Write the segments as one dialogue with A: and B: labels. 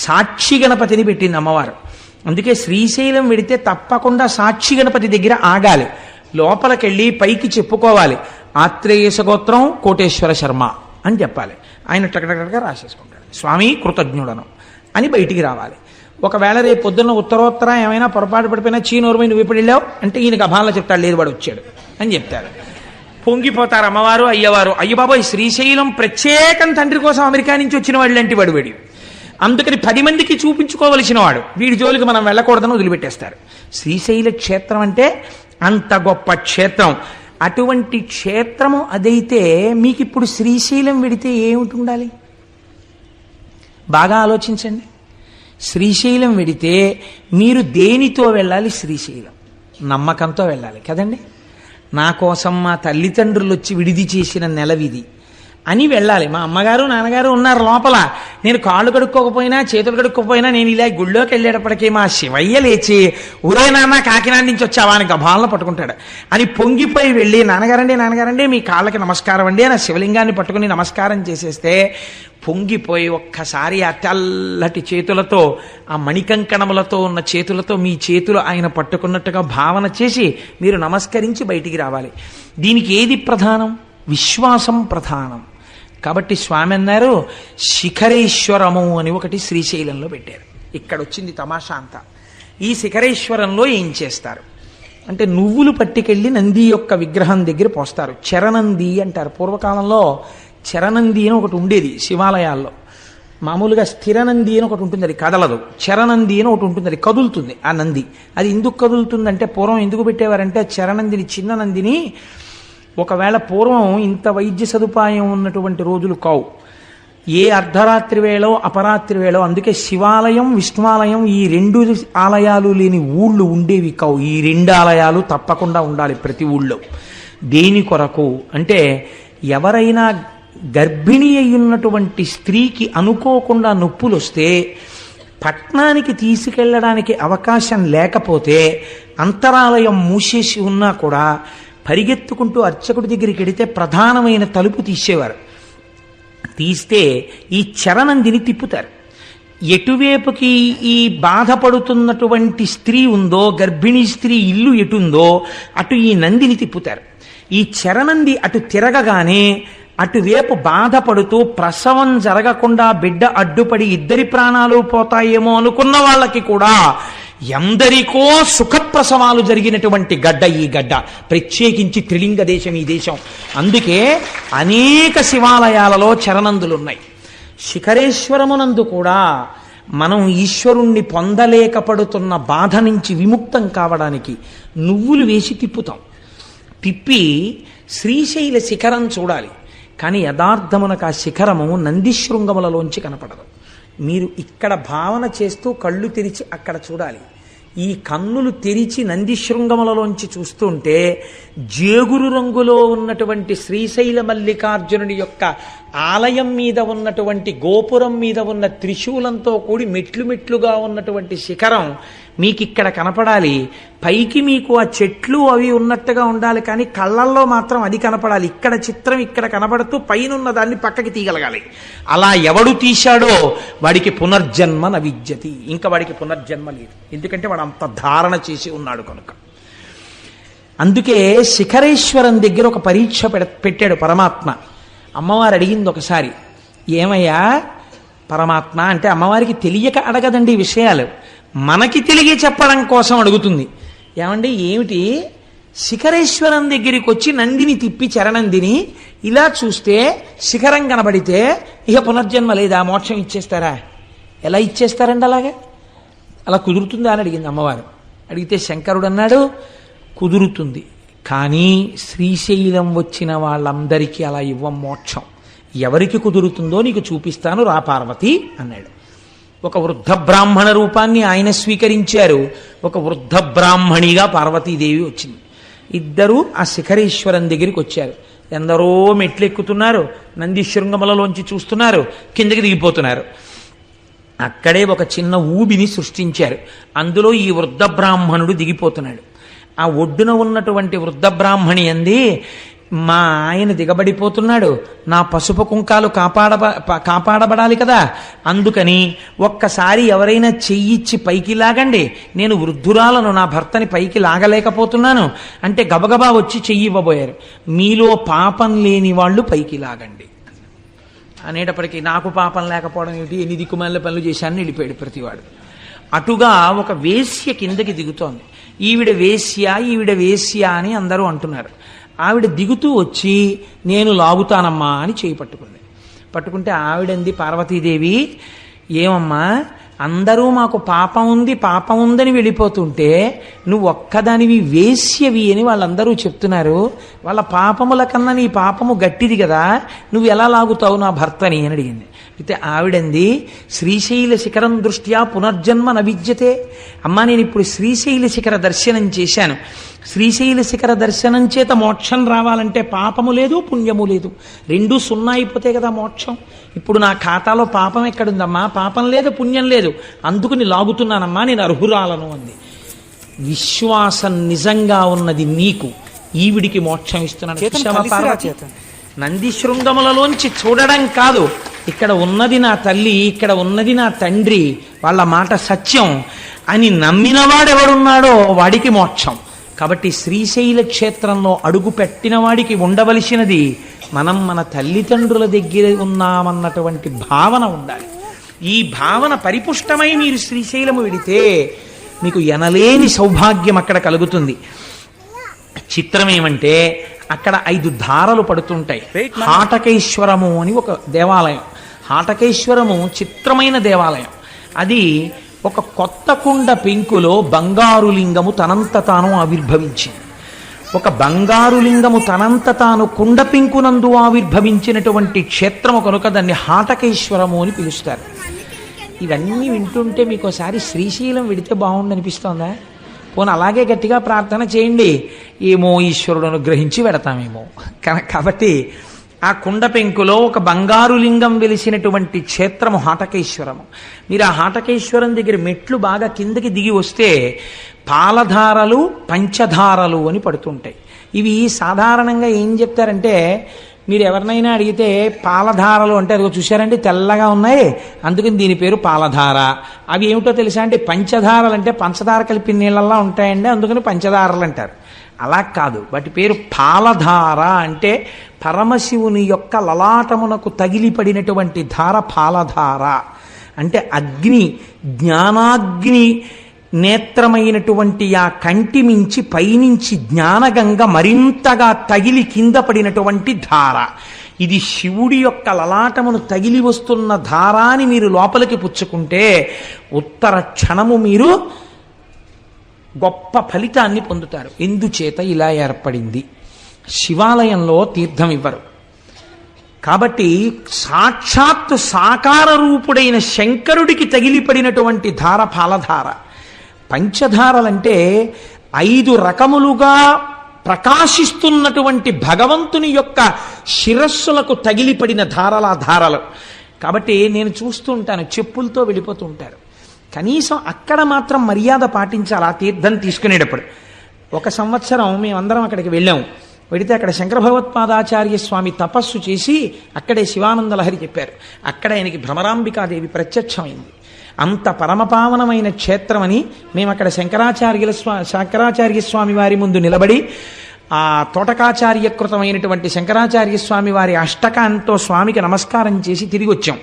A: సాక్షి గణపతిని పెట్టింది అమ్మవారు. అందుకే శ్రీశైలం వెడితే తప్పకుండా సాక్షి గణపతి దగ్గర ఆగాలి, లోపలికెళ్ళి పైకి చెప్పుకోవాలి, ఆత్రేయస గోత్రం కోటేశ్వర శర్మ అని చెప్పాలి. ఆయన టకటకటగా రాసేసుకుంటాడు, స్వామి కృతజ్ఞుడను అని బయటికి రావాలి. ఒకవేళ రేపు పొద్దున్న ఉత్తరోత్తర ఏమైనా పొరపాటు పడిపోయినా చీనోరుమై నువ్వు ఎప్పుడు వెళ్ళావు అంటే ఈయన గభాల్లో చెప్తాడు, లేదు వాడు వచ్చాడు అని చెప్తారు. పొంగిపోతారు అమ్మవారు అయ్యవారు. అయ్య బాబోయ్, శ్రీశైలం ప్రత్యేకం తండ్రి కోసం అమెరికా నుంచి వచ్చిన వాడు లాంటి వాడు వీడు, అందుకని 10 మందికి చూపించుకోవలసిన వాడు, వీడి జోలికి మనం వెళ్ళకూడదని వదిలిపెట్టేస్తారు. శ్రీశైల క్షేత్రం అంటే అంత గొప్ప క్షేత్రం. అటువంటి క్షేత్రము అదైతే మీకు ఇప్పుడు శ్రీశైలం వెడితే ఏమిటి ఉండాలి? బాగా ఆలోచించండి. శ్రీశైలం వెడితే మీరు దేనితో వెళ్ళాలి? శ్రీశైలం నమ్మకంతో వెళ్ళాలి కదండి. నా కోసం మా తల్లిదండ్రులు వచ్చి విడిది చేసిన నెలవిది అని వెళ్ళాలి. మా అమ్మగారు నాన్నగారు ఉన్నారు లోపల, నేను కాళ్ళు కడుక్కోకపోయినా చేతులు కడుక్కోకపోయినా నేను ఇలా గుళ్ళోకి వెళ్ళేటప్పటికీ మా శివయ్య లేచి ఊరే నాన్న కాకినాడ నుంచి వచ్చావా అని గభాలను పట్టుకుంటాడు. అని పొంగిపోయి వెళ్ళి నాన్నగారండి మీ కాళ్ళకి నమస్కారం అండి అని శివలింగాన్ని పట్టుకుని నమస్కారం చేసేస్తే పొంగిపోయి ఒక్కసారి ఆ తెల్లటి చేతులతో, ఆ మణికంకణములతో ఉన్న చేతులతో మీ చేతులు ఆయన పట్టుకున్నట్టుగా భావన చేసి మీరు నమస్కరించి బయటికి రావాలి. దీనికి ఏది ప్రధానం? విశ్వాసం ప్రధానం. కాబట్టి స్వామి అన్నారు శిఖరేశ్వరము అని ఒకటి శ్రీశైలంలో పెట్టారు. ఇక్కడ వచ్చింది తమాషా అంతా. ఈ శిఖరేశ్వరంలో ఏం చేస్తారు అంటే నువ్వులు పట్టుకెళ్ళి నంది యొక్క విగ్రహం దగ్గర పోస్తారు. చరణంది అంటారు. పూర్వకాలంలో చరణంది అని ఒకటి ఉండేది శివాలయాల్లో. మామూలుగా స్థిరనంది అని ఒకటి ఉంటుంది, అది కదలదు. చరణంది అని ఒకటి ఉంటుంది, అది కదులుతుంది. ఆ నంది అది ఎందుకు కదులుతుందంటే పూర్వం ఎందుకు పెట్టేవారంటే చరణందిని, చిన్న నందిని ఒకవేళ పూర్వం ఇంత వైద్య సదుపాయం ఉన్నటువంటి రోజులు కావు, ఏ అర్ధరాత్రి వేళో అపరాత్రి వేళో, అందుకే శివాలయం విష్ణువాలయం ఈ 2 ఆలయాలు లేని ఊళ్ళు ఉండేవి కావు. ఈ 2 ఆలయాలు తప్పకుండా ఉండాలి ప్రతి ఊళ్ళో. దేని కొరకు అంటే ఎవరైనా గర్భిణి అయ్యున్నటువంటి స్త్రీకి అనుకోకుండా నొప్పులు వస్తే పట్నానికి తీసుకెళ్ళడానికి అవకాశం లేకపోతే అంతరాలయం మూసేసి ఉన్నా కూడా పరిగెత్తుకుంటూ అర్చకుడి దగ్గరికి వెడితే ప్రధానమైన తలుపు తీసేవారు. తీస్తే ఈ చరణందిని తిప్పుతారు. ఎటువైపుకి ఈ బాధపడుతున్నటువంటి స్త్రీ ఉందో, గర్భిణీ స్త్రీ ఇల్లు ఎటుందో అటు ఈ నందిని తిప్పుతారు. ఈ చరణంది అటు తిరగగానే అటువైపు బాధపడుతూ ప్రసవం జరగకుండా బిడ్డ అడ్డుపడి 2 ప్రాణాలు పోతాయేమో అనుకున్న వాళ్ళకి కూడా ఎందరికో సుఖప్రసవాలు జరిగినటువంటి గడ్డ ఈ గడ్డ. ప్రత్యేకించి త్రిలింగ దేశం ఈ దేశం. అందుకే అనేక శివాలయాలలో చరణందులున్నాయి. శిఖరేశ్వరమునందు కూడా మనం ఈశ్వరుణ్ణి పొందలేకపడుతున్న బాధ నుంచి విముక్తం కావడానికి నువ్వులు వేసి తిప్పుతాం. తిప్పి శ్రీశైల శిఖరం చూడాలి. కానీ యథార్థమునకు ఆ శిఖరము నందిశృంగములలోంచి కనపడదు. మీరు ఇక్కడ భావన చేస్తూ కళ్ళు తెరిచి అక్కడ చూడాలి. ఈ కన్నులు తెరిచి నందిశృంగములలోంచి చూస్తుంటే జేగురు రంగులో ఉన్నటువంటి శ్రీశైల మల్లికార్జునుడి యొక్క ఆలయం మీద ఉన్నటువంటి గోపురం మీద ఉన్న త్రిశూలంతో కూడి మెట్లు మెట్లుగా ఉన్నటువంటి శిఖరం మీకు ఇక్కడ కనపడాలి. పైకి మీకు ఆ చెట్లు అవి ఉన్నట్టుగా ఉండాలి, కానీ కళ్ళల్లో మాత్రం అది కనపడాలి. ఇక్కడ చిత్రం ఇక్కడ కనపడుతూ పైనున్న దాన్ని పక్కకి తీయగలగాలి. అలా ఎవడు తీశాడో వాడికి పునర్జన్మ న విద్యతి. ఇంకా వాడికి పునర్జన్మ లేదు, ఎందుకంటే వాడు అంత ధారణ చేసి ఉన్నాడు కనుక. అందుకే శిఖరేశ్వరం దగ్గర ఒక పరీక్ష పెట్టాడు పరమాత్మ. అమ్మవారు అడిగింది ఒకసారి, ఏమయ్యా పరమాత్మ అంటే అమ్మవారికి తెలియక అడగదండి ఈ విషయాలు, మనకి తెలియ చెప్పడం కోసం అడుగుతుంది. ఏమండి ఏమిటి, శిఖరేశ్వరం దగ్గరికి వచ్చి నందిని తిప్పి చరణందిని ఇలా చూస్తే శిఖరం కనబడితే ఇక పునర్జన్మ లేదా, మోక్షం ఇచ్చేస్తారా? ఎలా ఇచ్చేస్తారండి అలాగే? అలా కుదురుతుందా అని అడిగింది అమ్మవారు. అడిగితే శంకరుడు అన్నాడు కుదురుతుంది, కానీ శ్రీశైలం వచ్చిన వాళ్ళందరికీ అలా ఇవ్వం మోక్షం. ఎవరికి కుదురుతుందో నీకు చూపిస్తాను రా పార్వతి అన్నాడు. ఒక వృద్ధ బ్రాహ్మణ రూపాన్ని ఆయన స్వీకరించారు. ఒక వృద్ధ బ్రాహ్మణిగా పార్వతీదేవి వచ్చింది. ఇద్దరూ ఆ శిఖరేశ్వరం దగ్గరికి వచ్చారు. ఎందరో మెట్లెక్కుతున్నారు, నంది శృంగములలోంచి చూస్తున్నారు, కిందకి దిగిపోతున్నారు. అక్కడే ఒక చిన్న ఊబిని సృష్టించారు. అందులో ఈ వృద్ధ బ్రాహ్మణుడు దిగిపోతున్నాడు. ఆ ఒడ్డున ఉన్నటువంటి వృద్ధ బ్రాహ్మణి అంది, మా ఆయన దిగబడిపోతున్నాడు, నా పసుపు కుంకాలు కాపాడబడాలి కదా, అందుకని ఒక్కసారి ఎవరైనా చెయ్యిచ్చి పైకి లాగండి, నేను వృద్ధురాలను, నా భర్తని పైకి లాగలేకపోతున్నాను అంటే గబగబా వచ్చి చెయ్యి ఇవ్వబోయారు. మీలో పాపం లేని వాళ్ళు పైకి లాగండి అనేటప్పటికీ నాకు పాపం లేకపోవడం ఏమిటి, ఎన్ని దిక్కుమాల పనులు చేశానని వెళ్ళిపోయాడు ప్రతివాడు. అటుగా ఒక వేశ్య కిందకి దిగుతోంది. ఈవిడ వేశ్య అని అందరూ అంటున్నారు. ఆవిడ దిగుతూ వచ్చి నేను లాగుతానమ్మా అని చేయి పట్టుకుంటే ఆవిడంది పార్వతీదేవి, ఏమమ్మా అందరూ మాకు పాపం ఉందని వెళ్ళిపోతుంటే నువ్వు ఒక్కదానివి వేశ్యవి అని వాళ్ళందరూ చెప్తున్నారు, వాళ్ళ పాపముల కన్నా నీ పాపము గట్టిది కదా, నువ్వు ఎలా లాగుతావు నా భర్తని అని అడిగింది. అయితే ఆవిడంది, శ్రీశైల శిఖరం దృష్ట్యా పునర్జన్మ నవిద్యతే. అమ్మా నేను ఇప్పుడు శ్రీశైల శిఖర దర్శనం చేశాను, శ్రీశైల శిఖర దర్శనం చేత మోక్షం రావాలంటే పాపము లేదు పుణ్యము లేదు, రెండూ సున్నా అయిపోతే కదా మోక్షం. ఇప్పుడు నా ఖాతాలో పాపం ఎక్కడుందమ్మా, పాపం లేదు పుణ్యం లేదు, అందుకుని లాగుతున్నానమ్మా, నేను అర్హురాలను అంది. విశ్వాసం నిజంగా ఉన్నది నీకు, ఈవిడికి మోక్షం ఇస్తున్నాను. నంది శృంగములలోంచి చూడడం కాదు, ఇక్కడ ఉన్నది నా తల్లి, ఇక్కడ ఉన్నది నా తండ్రి, వాళ్ళ మాట సత్యం అని నమ్మినవాడెవడున్నాడో వాడికి మోక్షం. కాబట్టి శ్రీశైల క్షేత్రంలో అడుగు పెట్టిన వాడికి ఉండవలసినది మనం మన తల్లిదండ్రుల దగ్గర ఉన్నామన్నటువంటి భావన ఉండాలి. ఈ భావన పరిపుష్టమై మీరు శ్రీశైలము వెడితే మీకు ఎనలేని సౌభాగ్యం అక్కడ కలుగుతుంది. చిత్రం ఏమంటే అక్కడ 5 ధారలు పడుతుంటాయి. హాటకేశ్వరము అని ఒక దేవాలయం. హాటకేశ్వరము చిత్రమైన దేవాలయం. అది ఒక కొత్త కుండ పెంకులో బంగారు లింగము తనంత తాను ఆవిర్భవించింది. ఒక బంగారు లింగము తనంత తాను కుండ పెంకునందు ఆవిర్భవించినటువంటి క్షేత్రము కనుక దాన్ని హాటకేశ్వరము అని పిలుస్తారు. ఇవన్నీ వింటుంటే మీకు ఒకసారి శ్రీశైలం వెడితే బాగుండనిపిస్తోందా? పోనీ అలాగే గట్టిగా ప్రార్థన చేయండి, ఏమో ఈశ్వరుడు అనుగ్రహించి వెడతామేమో. కాబట్టి ఆ కుండ పెంకులో ఒక బంగారు లింగం వెలిసినటువంటి క్షేత్రము హాటకేశ్వరము. మీరు ఆ హాటకేశ్వరం దగ్గర మెట్లు బాగా కిందకి దిగి వస్తే పాలధారలు పంచధారలు అని పడుతుంటాయి. ఇవి సాధారణంగా ఏం చెప్తారంటే, మీరు ఎవరినైనా అడిగితే పాలధారలు అంటే అదిగో చూశారంటే తెల్లగా ఉన్నాయి, అందుకని దీని పేరు పాలధార. అవి ఏమిటో తెలుసా అంటే పంచధారలు అంటే పంచదార కలిపిన నీళ్ళల్లా ఉంటాయండి, అందుకని పంచదారలు అంటారు. అలా కాదు, వాటి పేరు పాలధార. అంటే పరమశివుని యొక్క లలాటమునకు తగిలిపడినటువంటి ధార పాలధార. అంటే అగ్ని, జ్ఞానాగ్ని నేత్రమైనటువంటి ఆ కంటి మించి పైనుంచి జ్ఞానగంగ మరింతగా తగిలి కింద పడినటువంటి ధార. ఇది శివుడి యొక్క లలాటమును తగిలి వస్తున్న ధారాని మీరు లోపలికి పుచ్చుకుంటే ఉత్తర క్షణము మీరు గొప్ప ఫలితాన్ని పొందుతారు. ఎందుచేత ఇలా ఏర్పడింది? శివాలయంలో తీర్థం ఇవ్వరు కాబట్టి సాక్షాత్తు సాకార రూపుడైన శంకరుడికి తగిలిపడినటువంటి ధార పాలధార. పంచధారలంటే 5 రకములుగా ప్రకాశిస్తున్నటువంటి భగవంతుని యొక్క శిరస్సులకు తగిలిపడిన ధారలు. కాబట్టి నేను చూస్తూ ఉంటాను, చెప్పులతో వెళ్ళిపోతూ ఉంటారు. కనీసం అక్కడ మాత్రం మర్యాద పాటించాలి. ఆ తీర్థం తీసుకునేటప్పుడు ఒక సంవత్సరం మేమందరం అక్కడికి వెళ్ళాము. వెడితే అక్కడ శంకర భగవత్పాదాచార్య స్వామి తపస్సు చేసి అక్కడే శివానంద లహరి చెప్పారు. అక్కడ ఆయనకి భ్రమరాంబికాదేవి ప్రత్యక్షమైంది. అంత పరమపావనమైన క్షేత్రమని మేము అక్కడ శంకరాచార్య స్వామి వారి ముందు నిలబడి ఆ తోటకాచార్యకృతమైనటువంటి శంకరాచార్య స్వామి వారి అష్టకాంతో స్వామికి నమస్కారం చేసి తిరిగి వచ్చాం.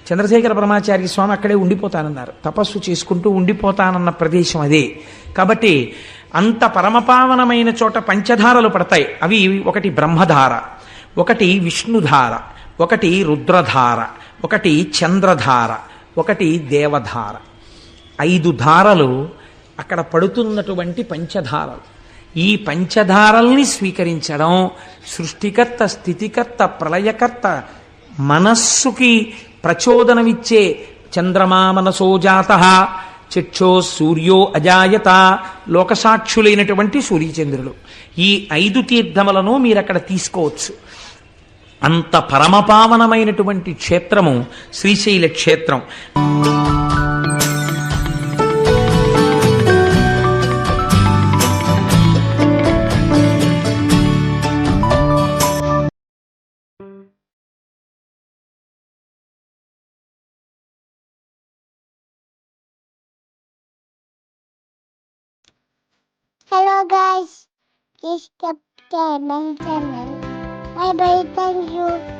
A: చంద్రశేఖర పరమాచార్య స్వామి అక్కడే ఉండిపోతానన్నారు. తపస్సు చేసుకుంటూ ఉండిపోతానన్న ప్రదేశం అదే. కాబట్టి అంత పరమపావనమైన చోట పంచధారలు పడతాయి. అవి ఒకటి బ్రహ్మధార, ఒకటి విష్ణుధార, ఒకటి రుద్రధార, ఒకటి చంద్రధార, ఒకటి దేవధార. 5 ధారలు అక్కడ పడుతున్నటువంటి పంచధారలు. ఈ పంచధారల్ని స్వీకరించడం సృష్టికర్త, స్థితికర్త, ప్రళయకర్త మనస్సుకి ప్రచోదనమిచ్చే చంద్రమా మనసోజాత చక్షో సూర్యో అజాయత లోకసాక్షులైనటువంటి సూర్యచంద్రులు. ఈ 5 తీర్థములను మీరు అక్కడ తీసుకోవచ్చు. అంత పరమపావనమైనటువంటి క్షేత్రము శ్రీశైల క్షేత్రం.
B: guys. Please subscribe my channel. Bye bye. Thank you.